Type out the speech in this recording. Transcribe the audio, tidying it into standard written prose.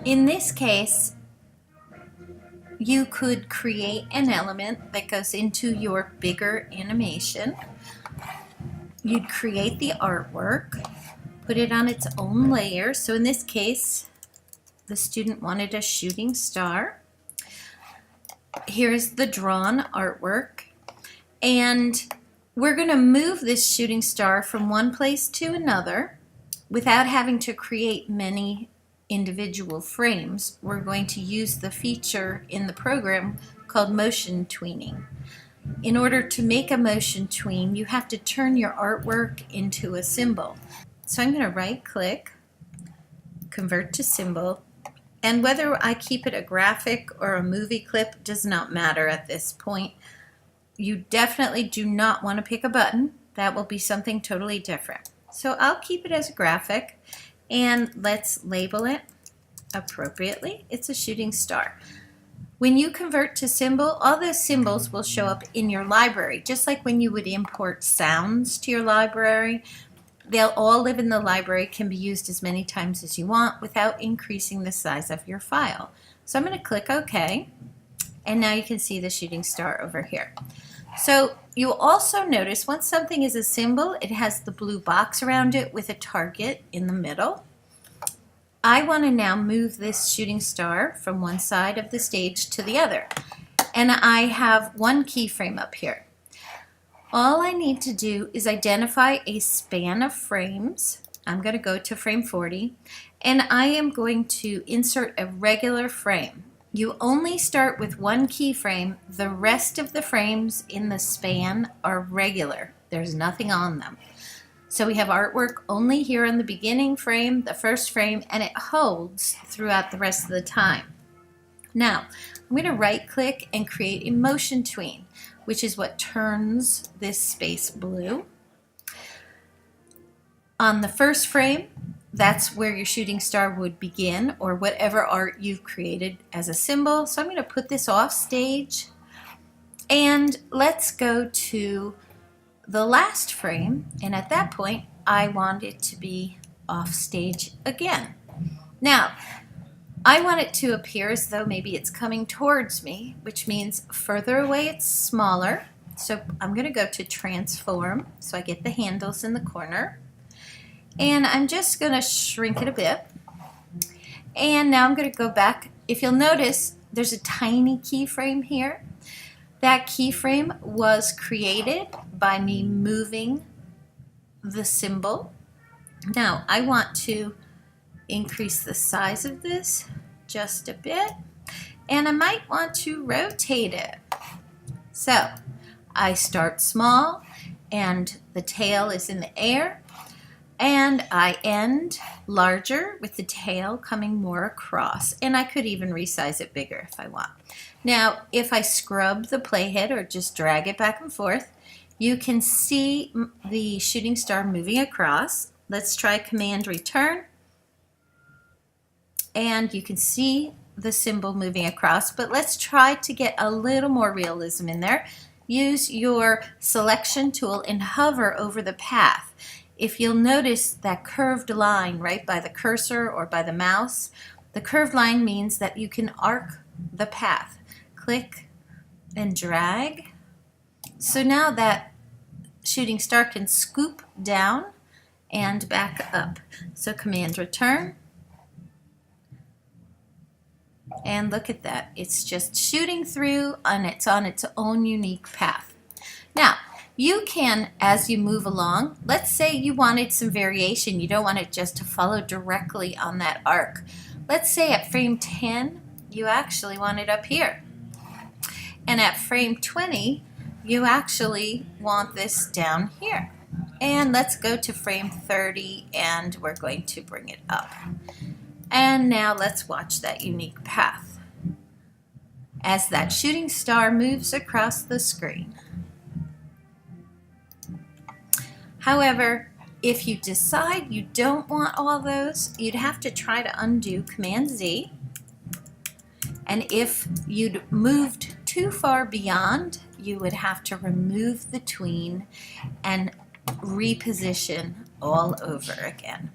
In this case, you could create an element that goes into your bigger animation. You'd create the artwork, put it on its own layer. So in this case, the student wanted a shooting star. Here's the drawn artwork. And we're going to move this shooting star from one place to another without having to create many individual frames. We're going to use the feature in the program called motion tweening. In order to make a motion tween, you have to turn your artwork into a symbol. So I'm going to right click, convert to symbol, and whether I keep it a graphic or a movie clip does not matter at this point. You definitely do not want to pick a button. That will be something totally different. So I'll keep it as a graphic, and let's label it appropriately. It's a shooting star. When you convert to symbol, all those symbols will show up in your library, just like when you would import sounds to your library. They'll all live in the library, can be used as many times as you want without increasing the size of your file. So I'm going to click OK, and now you can see the shooting star over here. So you'll also notice once something is a symbol, it has the blue box around it with a target in the middle. I want to now move this shooting star from one side of the stage to the other. And I have one keyframe up here. All I need to do is identify a span of frames. I'm going to go to frame 40, and I am going to insert a regular frame. You only start with one keyframe. The rest of the frames in the span are regular. There's nothing on them. So we have artwork only here on the beginning frame, the first frame, and it holds throughout the rest of the time. Now, I'm going to right click and create a motion tween, which is what turns this space blue. On the first frame, that's where your shooting star would begin, or whatever art you've created as a symbol. So I'm going to put this off stage, and let's go to the last frame, and at that point I want it to be off stage again. Now I want it to appear as though maybe it's coming towards me, which means further away it's smaller. So I'm going to go to transform so I get the handles in the corner, and I'm just going to shrink it a bit. And now I'm going to go back. If you'll notice, there's a tiny keyframe here. That keyframe was created by me moving the symbol. Now I want to increase the size of this just a bit, and I might want to rotate it. So I start small and the tail is in the air, and I end larger with the tail coming more across, and I could even resize it bigger if I want. Now if I scrub the playhead or just drag it back and forth, you can see the shooting star moving across. Let's try Command Return, and you can see the symbol moving across, but let's try to get a little more realism in there. Use your selection tool and hover over the path. If you'll notice that curved line right by the cursor or by the mouse, the curved line means that you can arc the path. Click and drag. So now that shooting star can scoop down and back up. So Command Return. And look at that. It's just shooting through, and it's on its own unique path. Now, you can, as you move along, let's say you wanted some variation. You don't want it just to follow directly on that arc. Let's say at frame 10, you actually want it up here. And at frame 20, you actually want this down here. And let's go to frame 30, and we're going to bring it up. And now let's watch that unique path as that shooting star moves across the screen. However, if you decide you don't want all those, you'd have to try to undo Command Z. And if you'd moved too far beyond, you would have to remove the tween and reposition all over again.